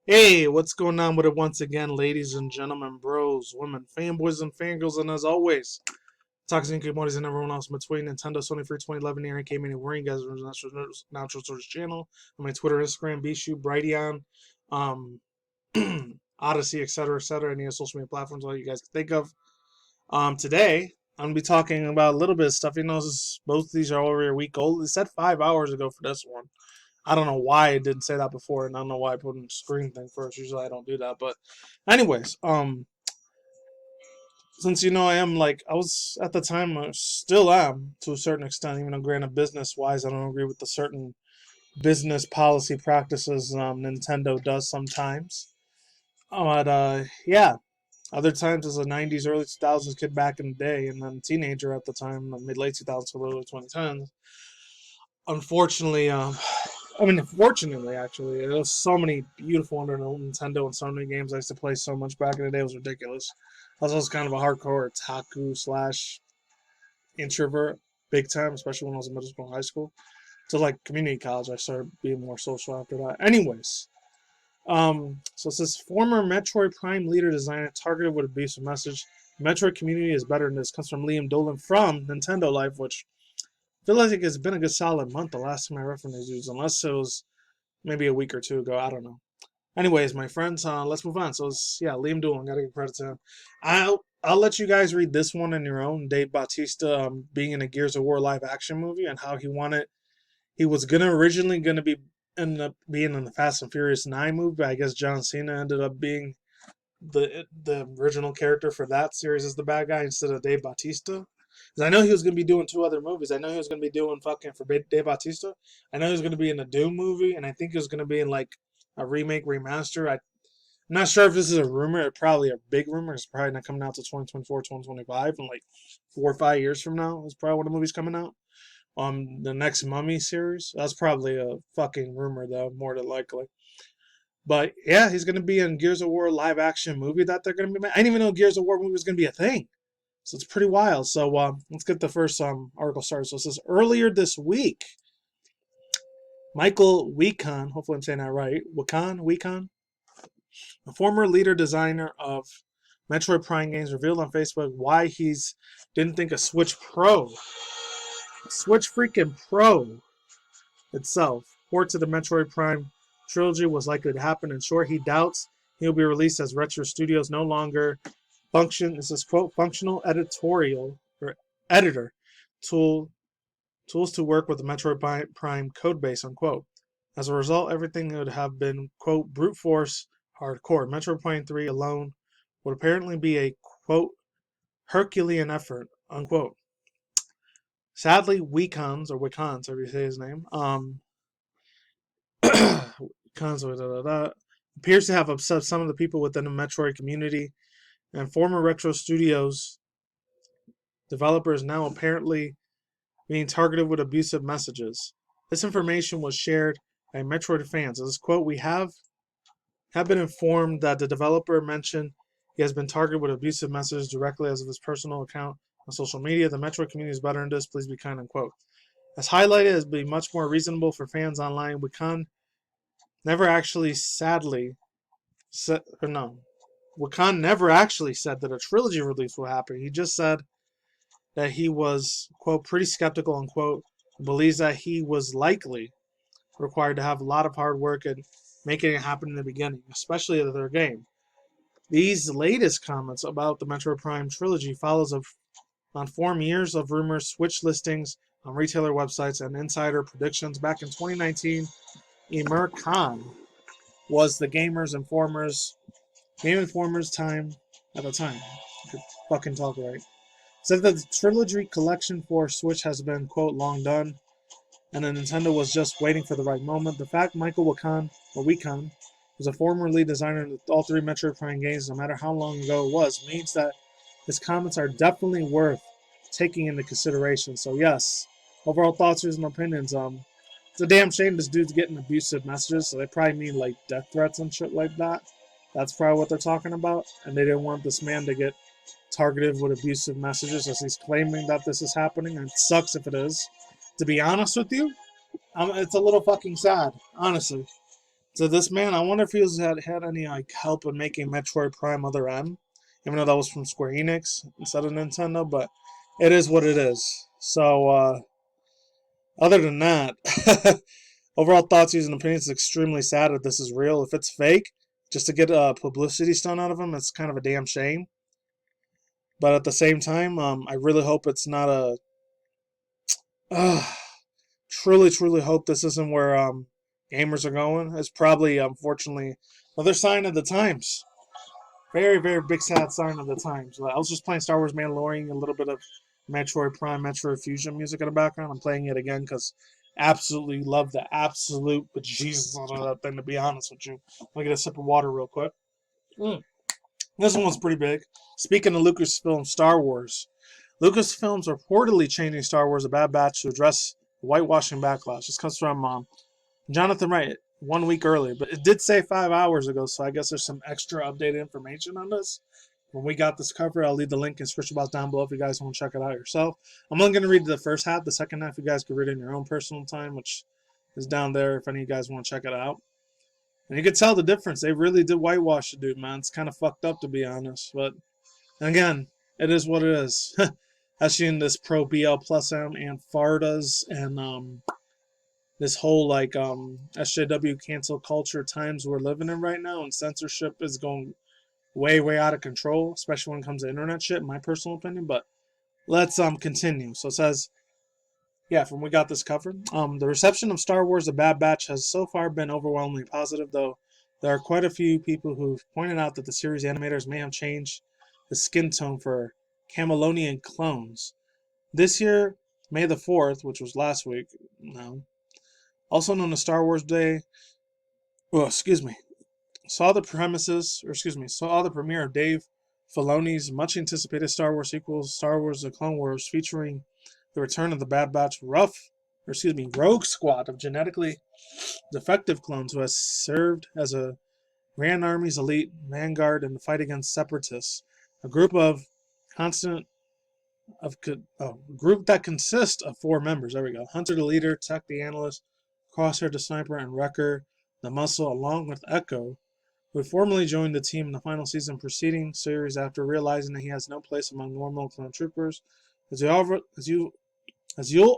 Hey, what's going on with it once again, ladies and gentlemen, bros, women, fanboys, and fangirls, and as always, toxic communities and everyone else in between. Nintendo, Sony for 2011 year, came in wearing guys natural source channel on my Twitter, Instagram, Bishu, Brighteon, um, Odyssey, etc., any of the social media platforms, all you guys can think of. Today I'm gonna be talking about a little bit of stuff. Both of these are over a week old. It said 5 hours ago for this one. I don't know why I didn't say that before, and I don't know why I put in the screen thing first. Usually I don't do that, but anyways, since I was at the time, I still am to a certain extent, even though granted business wise, I don't agree with the certain business policy practices Nintendo does sometimes. But yeah, other times as a '90s, early 2000s kid back in the day, and then teenager at the time, mid late 2000s to early 2010s. Unfortunately, fortunately, actually, there was so many beautiful under Nintendo and Sony games I used to play so much back in the day. It was ridiculous. I was also kind of a hardcore otaku slash introvert, big time, especially when I was in middle school and high school. So like community college, I started being more social after that. Anyways, so it says former Metroid Prime leader designer targeted with abusive message. The Metroid community is better than this. Comes from Liam Dolan from Nintendo Life, which I feel like it's been a good solid month. The last time I referenced these news, unless it was maybe a week or two ago. I don't know. Anyways, my friends, let's move on. So it's, yeah, Liam Doolin. Gotta give credit to him. I'll let you guys read this one on your own. Dave Bautista being in a Gears of War live action movie and how he was originally gonna be end up being in the Fast and Furious 9 movie, but I guess John Cena ended up being the original character for that series as the bad guy instead of Dave Bautista. Because I know he was going to be doing two other movies. I know he was going to be doing fucking for Dave Bautista. I know he was going to be in a Doom movie, and I think he was going to be in like a remake remaster. I'm not sure if this is a rumor. It's probably a big rumor. It's probably not coming out to 2024, 2025, and like 4 or 5 years from now is probably when the movie's coming out. The next Mummy series. That's probably a fucking rumor though, more than likely. But yeah, he's gonna be in Gears of War live action movie that they're gonna be. I didn't even know Gears of War movie was gonna be a thing. So it's pretty wild. So let's get the first article started. So it says earlier this week, Michael Weekon, hopefully I'm saying that right, Weekon, a former leader designer of Metroid Prime games, revealed on Facebook why he's didn't think a Switch freaking Pro itself, port to the Metroid Prime trilogy was likely to happen. In short, he doubts he'll be released as Retro Studios no longer this is quote functional editorial or editor tools to work with the Metroid Prime codebase unquote. As a result, everything would have been quote brute force hardcore. Metroid Prime 3 alone would apparently be a quote Herculean effort unquote. Sadly, Wekons however you say his name, appears to have upset some of the people within the Metroid community, and former Retro Studios developers now apparently being targeted with abusive messages. This information was shared by Metroid fans. As quote, we have been informed that the developer mentioned he has been targeted with abusive messages directly as of his personal account on social media. The Metroid community is better than this. Please be kind, unquote. As highlighted as being much more reasonable for fans online, Wakan never actually Wakan never actually said that a trilogy release will happen. He just said that he was, quote, pretty skeptical, unquote, believes that he was likely required to have a lot of hard work and making it happen in the beginning, especially of their game. These latest comments about the Metroid Prime trilogy follows on 4 years of rumors, Switch listings on retailer websites, and insider predictions. Back in 2019, Emir Khan was the Game Informer's time at the time. I could fucking talk right. Said that the trilogy collection for Switch has been, quote, long done, and then Nintendo was just waiting for the right moment. The fact Michael Weekon was a former lead designer in all 3 Metroid Prime games, no matter how long ago it was, means that his comments are definitely worth taking into consideration. So yes, overall thoughts, and opinions. It's a damn shame this dude's getting abusive messages, so they probably mean like death threats and shit like that. That's probably what they're talking about, and they didn't want this man to get targeted with abusive messages as he's claiming that this is happening, and it sucks if it is. To be honest with you, it's a little fucking sad, honestly. So this man, I wonder if he had any like help in making Metroid Prime Other M, even though that was from Square Enix instead of Nintendo. But it is what it is. So other than that, overall thoughts, views, and opinions is extremely sad that this is real. If it's fake, just to get a publicity stunt out of him, it's kind of a damn shame. But at the same time, I really hope it's not a. Truly, truly hope this isn't where gamers are going. It's probably, unfortunately, another sign of the times. Very, very big sad sign of the times. I was just playing Star Wars Mandalorian, a little bit of Metroid Prime, Metroid Fusion music in the background. I'm playing it again because absolutely love the absolute bejesus out of that thing, to be honest with you. Let me get a sip of water real quick. This one's pretty big. Speaking of Lucasfilm Star Wars, Lucasfilm's reportedly changing Star Wars: A Bad Batch to address the whitewashing backlash. This comes from Jonathan Wright 1 week earlier, but it did say 5 hours ago, so I guess there's some extra updated information on this. When we got this cover, I'll leave the link in description box down below if you guys want to check it out yourself. I'm only going to read the first half. The second half, you guys can read it in your own personal time, which is down there if any of you guys want to check it out. And you can tell the difference. They really did whitewash the dude, man. It's kind of fucked up, to be honest. But again, it is what it is. I've seen this pro BL plus M and Fardas and this whole like SJW cancel culture times we're living in right now, and censorship is going way, way out of control, especially when it comes to internet shit, in my personal opinion. But let's continue. So it says, yeah, from we got this covered. The reception of Star Wars: The Bad Batch has so far been overwhelmingly positive, though there are quite a few people who've pointed out that the series animators may have changed the skin tone for Camelonian clones. This year, May the 4th, which was last week, also known as Star Wars Day, saw the premiere of Dave Filoni's much anticipated Star Wars sequel, Star Wars: The Clone Wars, featuring the return of the Bad Batch rogue squad of genetically defective clones who has served as a Grand Army's elite vanguard in the fight against separatists. A group that consists of 4 members. There we go. Hunter the leader, Tech the analyst, Crosshair the sniper, and Wrecker the muscle, along with Echo, who had formerly joined the team in the final season preceding series after realizing that he has no place among normal clone troopers. As you'll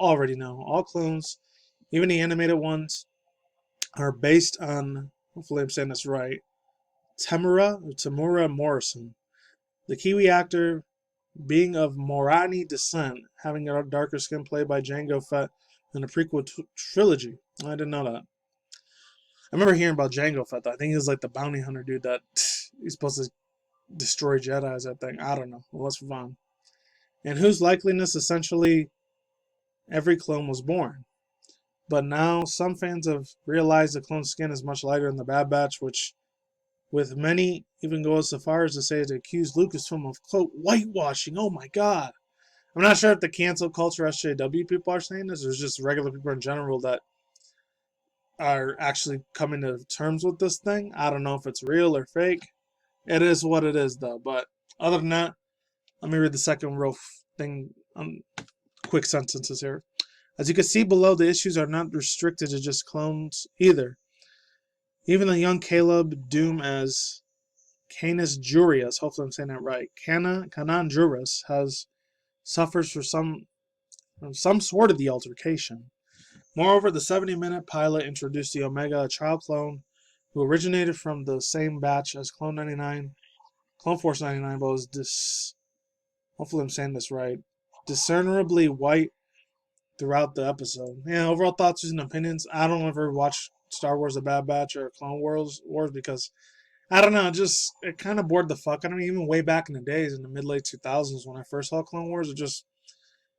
already know, all clones, even the animated ones, are based on, hopefully I'm saying this right, Tamura Morrison, the Kiwi actor being of Morani descent, having a darker skin, played by Jango Fett in the prequel trilogy. I didn't know that. I remember hearing about Jango Fett, though. I think he was like the bounty hunter dude that he's supposed to destroy Jedi's, I think. I don't know. Well, let's move on. And whose likeliness essentially every clone was born. But now some fans have realized the clone skin is much lighter in the Bad Batch, which with many even goes so far as to say to accuse Lucasfilm of, quote, whitewashing. Oh my god. I'm not sure if the cancel culture SJW people are saying this, or it's just regular people in general that are actually coming to terms with this thing. I don't know if it's real or fake. It is what it is, though. But other than that, let me read the second real thing, quick sentences here. As you can see below, the issues are not restricted to just clones either. Even the young Caleb Doom as Canis Jurius, hopefully I'm saying that right, Canan Juris, suffers from some sort of the altercation. Moreover, the 70-minute pilot introduced the Omega, a child clone who originated from the same batch as Clone Force 99, but was hopefully I'm saying this right, discernibly white throughout the episode. Yeah, overall thoughts and opinions. I don't ever watch Star Wars: The Bad Batch or Clone Wars because I don't know, it kind of bored the fuck out of me. Even way back in the days, in the mid-late 2000s, when I first saw Clone Wars, it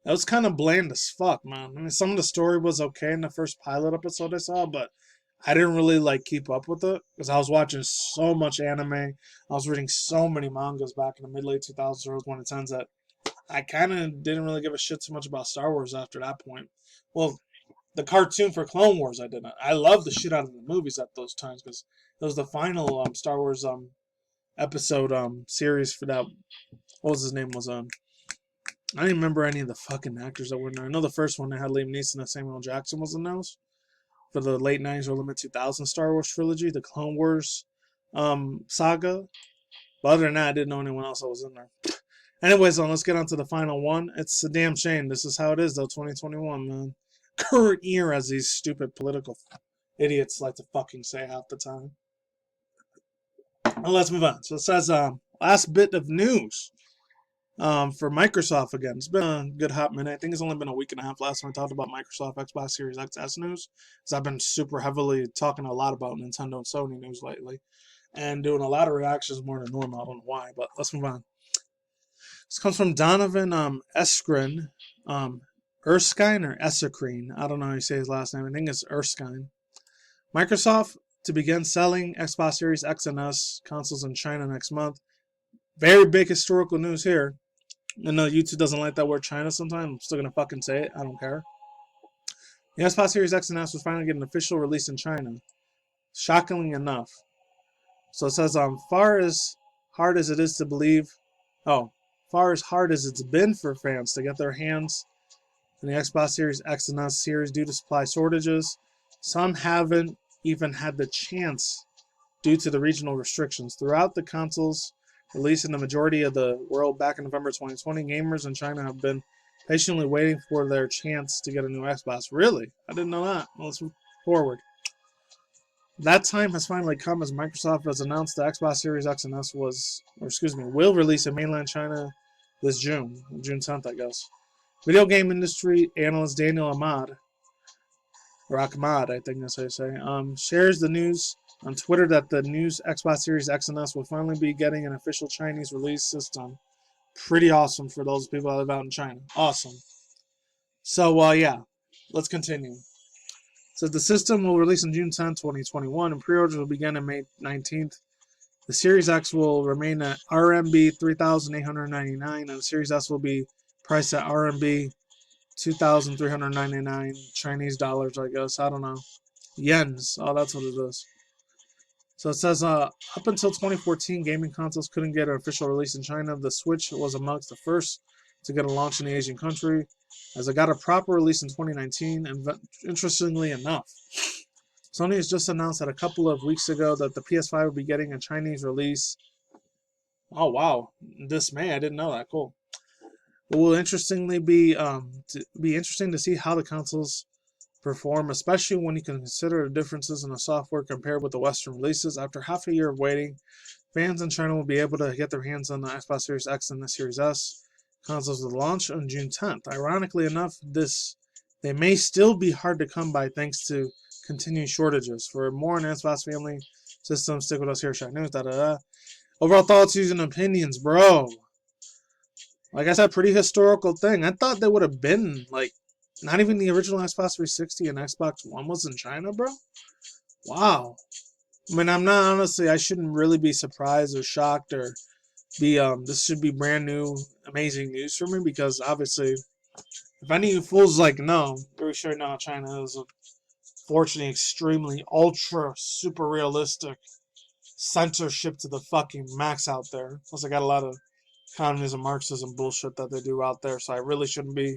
was kind of bland as fuck, man. I mean, some of the story was okay in the first pilot episode I saw, but I didn't really keep up with it because I was watching so much anime. I was reading so many mangas back in the mid-late 2000s, early 2010s that I kind of didn't really give a shit too much about Star Wars after that point. Well, the cartoon for Clone Wars, I didn't. I loved the shit out of the movies at those times because it was the final Star Wars episode series for that. What was his name? I don't even remember any of the fucking actors that were in there. I know the first one they had Liam Neeson and Samuel Jackson was in those. for the late 90s or limit 2000 Star Wars trilogy, the Clone Wars saga. But other than that, I didn't know anyone else that was in there. Anyways, let's get on to the final one. It's a damn shame. This is how it is, though, 2021, man. Current year, as these stupid political idiots like to fucking say half the time. Well, let's move on. So it says, last bit of news for Microsoft again. It's been a good hot minute. I think it's only been a week and a half last time I talked about Microsoft Xbox Series XS news, because I've been super heavily talking a lot about Nintendo and Sony news lately, and doing a lot of reactions more than normal. I don't know why, but let's move on. This comes from Donovan Eskrin, Erskine or Essekrine. I don't know how you say his last name. I think it's Erskine. Microsoft to begin selling Xbox Series X and S consoles in China next month. Very big historical news here. I know YouTube doesn't like that word China sometimes. I'm still going to fucking say it. I don't care. The Xbox Series X and S was finally getting an official release in China. Shockingly enough. So it says, far as hard as it is to believe... Oh, far as hard as it's been for fans to get their hands on the Xbox Series X and S series due to supply shortages, some haven't even had the chance due to the regional restrictions. Throughout the consoles released in the majority of the world back in November 2020, gamers in China have been patiently waiting for their chance to get a new Xbox. Really? I didn't know that. Well, let's move forward. That time has finally come as Microsoft has announced the Xbox Series X and S will release in mainland China this June 10th, I guess. Video game industry analyst Daniel Ahmad, or Ahmad, I think that's how you say, shares the news on Twitter that the new Xbox Series X and S will finally be getting an official Chinese release system. Pretty awesome for those people that live out in China. Awesome. So, yeah, let's continue. So the system will release on June 10, 2021, and pre-orders will begin on May 19th. The Series X will remain at RMB 3,899, and the Series S will be priced at RMB 2,399 Chinese dollars, I guess. I don't know. Yens. Oh, that's what it is. So it says, up until 2014, gaming consoles couldn't get an official release in China. The Switch was amongst the first to get a launch in the Asian country, as it got a proper release in 2019, and interestingly enough, Sony has just announced that a couple of weeks ago that the PS5 will be getting a Chinese release. Oh, wow. This May. I didn't know that. Cool. It will interesting to see how the consoles perform, especially when you can consider the differences in the software compared with the Western releases. After half a year of waiting, fans in China will be able to get their hands on the Xbox Series X and the Series S consoles will launch on June 10th. Ironically enough, they may still be hard to come by thanks to continued shortages. For more on Xbox family systems, stick with us here at Shine News. Overall thoughts, views, and opinions, bro. Like I said, pretty historical thing. I thought they would have been, like, not even the original Xbox 360 and Xbox One was in China, bro. Wow. I mean, I'm not, honestly, I shouldn't really be surprised or shocked or be, this should be brand new, amazing news for me, because obviously, if any of you fools like, no, very sure now China is, fortunately, extremely, ultra, super realistic censorship to the fucking max out there. Plus, I got a lot of communism, Marxism bullshit that they do out there, so I really shouldn't be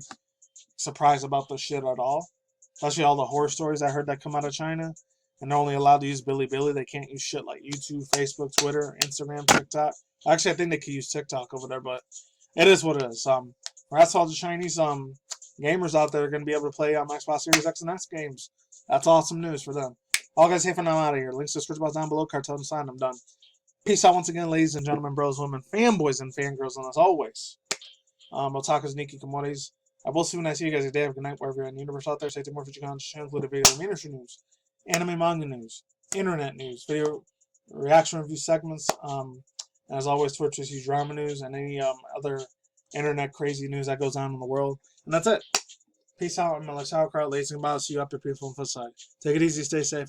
surprised about this shit at all. Especially all the horror stories I heard that come out of China, and they're only allowed to use Bilibili. They can't use shit like YouTube, Facebook, Twitter, Instagram, TikTok. Actually, I think they could use TikTok over there, but it is what it is. That's all the Chinese gamers out there are going to be able to play Xbox Series X and S games. That's awesome news for them. All guys, here for now, out of here. Links to the description box down below. Cartel and sign. I'm done. Peace out once again, ladies and gentlemen, bros, women, fanboys, and fangirls, and as always, otakus, Nikki, Komoris. I will see when I see you guys today. Have a good night wherever you're in the universe out there. Stay tuned more for channel, including video game industry news, anime manga news, internet news, video reaction review segments. And as always, Twitch is huge drama news and any other internet crazy news that goes on in the world. And that's it. Peace out. I'm Sauerkraut, ladies and gentlemen. See you up to beautiful and side. Take it easy. Stay safe.